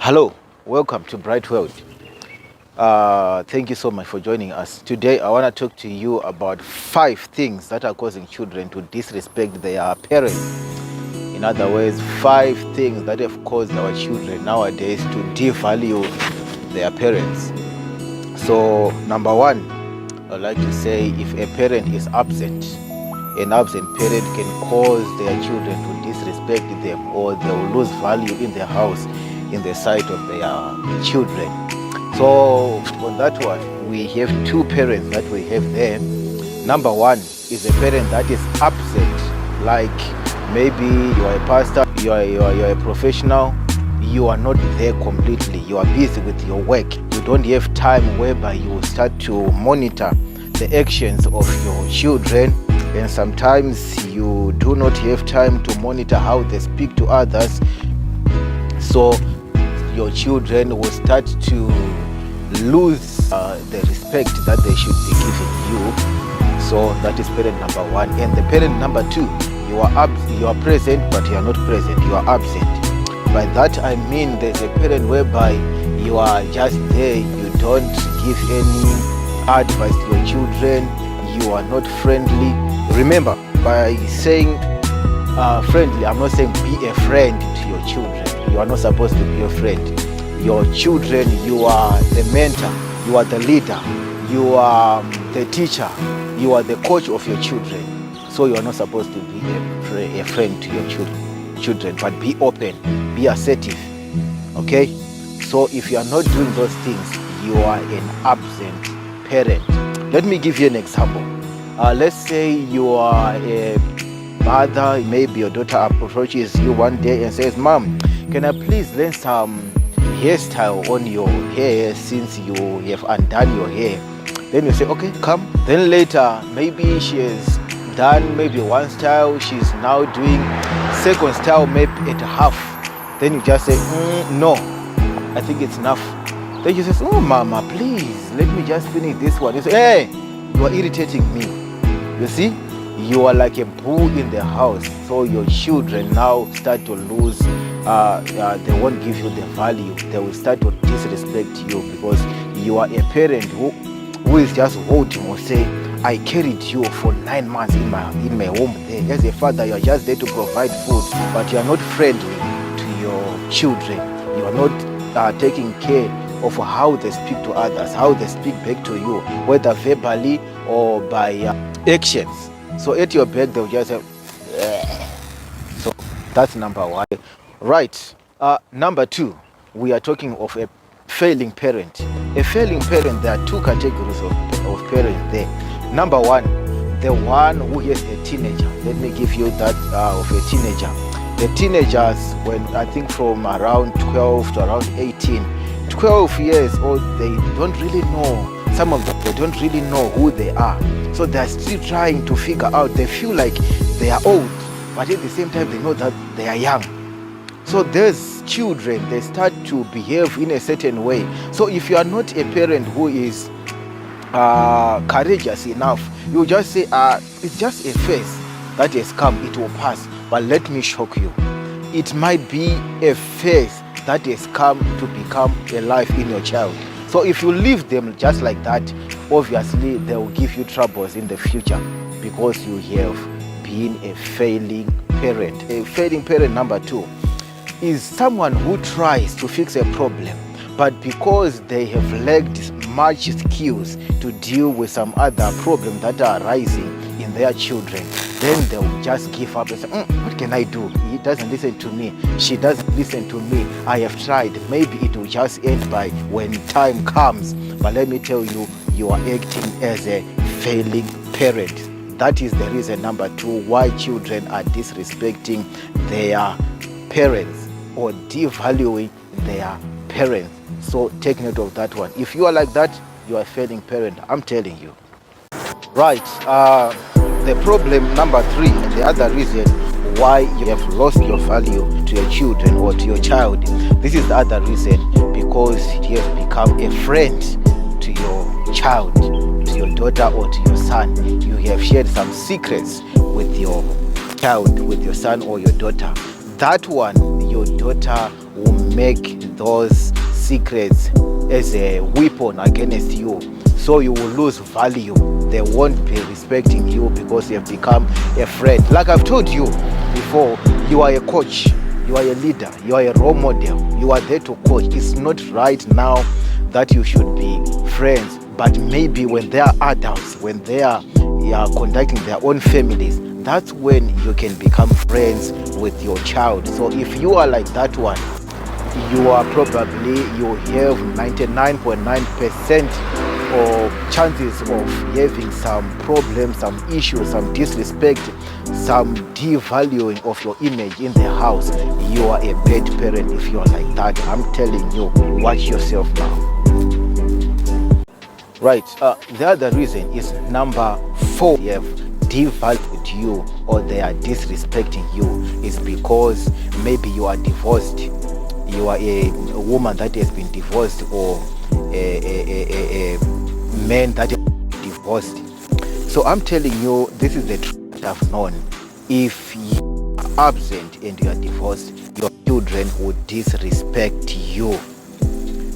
Hello, welcome to Bright World. Thank you so much for joining us. Today, I want to talk to you about 5 things that are causing children to disrespect their parents. In other words, 5 things that have caused our children nowadays to devalue their parents. So, number 1, I'd like to say if a parent is absent, an absent parent can cause their children to disrespect them, or they will lose value in their house in the sight of their children. So on that one, we have 2 parents that we have there. Number 1 is a parent that is absent, like maybe you are a pastor, you are a professional, you are not there completely, you are busy with your work, you don't have time whereby you will start to monitor the actions of your children, and sometimes you do not have time to monitor how they speak to others. So your children will start to lose the respect that they should be giving you. So that is parent number 1. And the parent number 2, you are present but you are not present, you are absent. By that I mean there's a parent whereby you are just there, you don't give any advice to your children, you are not friendly. Remember, by saying friendly, I'm not saying be a friend to your children. You are not supposed to be a friend. Your children, you are the mentor, you are the leader, you are the teacher, you are the coach of your children. So you are not supposed to be a friend to your children, but be open, be assertive. Okay? So if you are not doing those things, you are an absent parent. Let me give you an example. Let's say you are a mother, maybe your daughter approaches you one day and says, "Mom, can I please learn some hairstyle on your hair since you have undone your hair?" Then you say, "Okay, come." Then later, maybe she has done maybe one style, she's now doing second style maybe at half. Then you just say, "No, I think it's enough." Then you say, "Oh, Mama, please, let me just finish this one." You say, "Hey, you are irritating me." You see, you are like a bull in the house. So your children now start to lose, they won't give you the value. They will start to disrespect you because you are a parent who is just holding or say, "I carried you for 9 months in my home there." As a father, you are just there to provide food, but you are not friendly to your children. You are not taking care of how they speak to others, how they speak back to you, whether verbally or by actions. So at your back, they'll just say, "Ugh." So that's number 1. Right. Number 2, we are talking of a failing parent. A failing parent, there are 2 categories of parents there. Number 1, the one who is a teenager. Let me give you that of a teenager. The teenagers, when I think from around 12 to around 18, 12 years old, they don't really know. Some of them, they don't really know who they are. So they're still trying to figure out. They feel like they are old, but at the same time, they know that they are young. So these children, they start to behave in a certain way. So if you are not a parent who is courageous enough, you just say, "It's just a phase that has come, it will pass." But let me shock you. It might be a phase that has come to become a life in your child. So if you leave them just like that, obviously they will give you troubles in the future because you have been a failing parent. A failing parent number 2 is someone who tries to fix a problem, but because they have lacked much skills to deal with some other problems that are arising in their children, then they will just give up and say, "What can I do? He doesn't listen to me. She doesn't listen to me. I have tried. Maybe it will just end by when time comes." But let me tell you, you are acting as a failing parent. That is the reason number 2 why children are disrespecting their parents or devaluing their parents. So take note of that one. If you are like that, you are a failing parent. I'm telling you. Right. The problem number 3, the other reason why you have lost your value to your children or to your child, this is the other reason, because he has become a friend to your child, to your daughter or to your son. You have shared some secrets with your child, with your son or your daughter. That one, your daughter will make those secrets as a weapon against you, so you will lose value. They won't be respecting you because you have become a friend. Like I've told you before, you are a coach, you are a leader, you are a role model, you are there to coach. It's not right now that you should be friends, but maybe when they are adults, when they are conducting their own families, that's when you can become friends with your child. So if you are like that one, you have 99.9% of chances of having some problems, some issues, some disrespect, some devaluing of your image in the house. You are a bad parent if you are like that. I'm telling you, watch yourself now. Right, the other reason is number 4. They have devalued you or they are disrespecting you is because maybe you are divorced. You are a woman that has been divorced, or a man that is divorced. So I'm telling you, this is the truth that I've known. If you are absent and you are divorced, your children would disrespect you.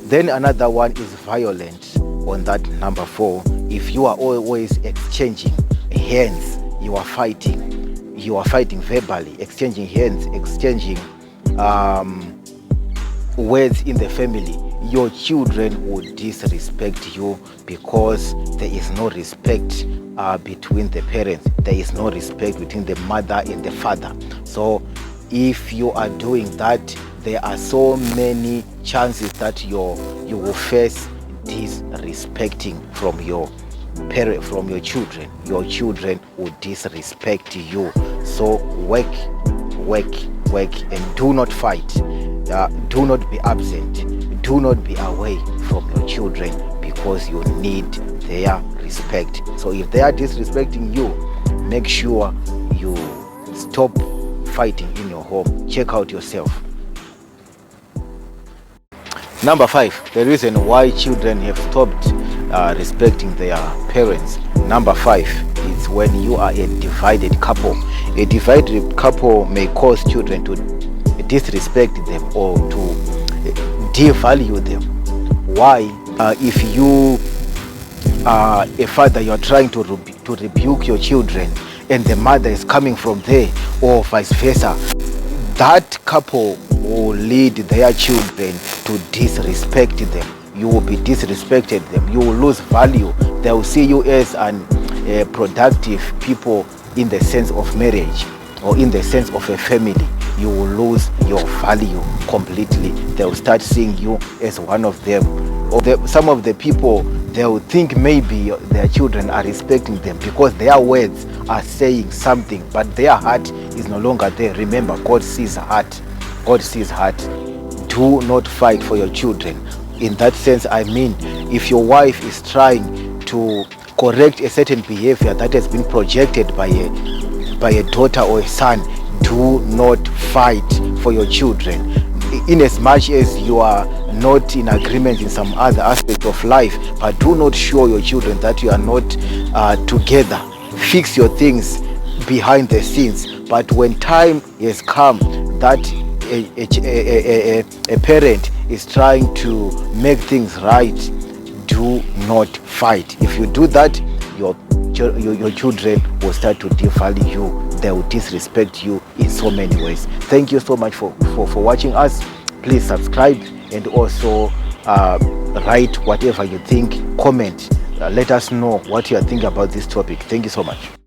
Then another one is violence. On that number 4, if you are always exchanging hands, you are fighting verbally, exchanging hands, exchanging words in the family, your children will disrespect you because there is no respect between the parents. There is no respect between the mother and the father. So if you are doing that, there are so many chances that you will face disrespecting from your parent, from your children. Your children will disrespect you. So work, and do not fight. Do not be absent. Do not be away from your children because you need their respect. So if they are disrespecting you, make sure you stop fighting in your home. Check out yourself. Number 5, the reason why children have stopped respecting their parents. Number 5 is when you are a divided couple. A divided couple may cause children to disrespect them or to devalue them. Why? If you are a father, you are trying to rebuke your children, and the mother is coming from there, or vice versa, that couple will lead their children to disrespect them. You will be disrespected them. You will lose value. They will see you as productive people in the sense of marriage or in the sense of a family. You will lose your value completely. They will start seeing you as one of them. Or some of the people, they will think maybe their children are respecting them because their words are saying something, but their heart is no longer there. Remember, God sees heart. God sees heart. Do not fight for your children. In that sense, I mean, if your wife is trying to correct a certain behavior that has been projected by a daughter or a son, do not fight for your children. In as much as you are not in agreement in some other aspect of life, but do not show your children that you are not together. Fix your things behind the scenes. But when time has come that a parent is trying to make things right, do not fight. If you do that, your children will start to devalue you. They will disrespect you in so many ways. Thank you so much for watching us. Please subscribe and also write whatever you think. Comment. Let us know what you are thinking about this topic. Thank you so much.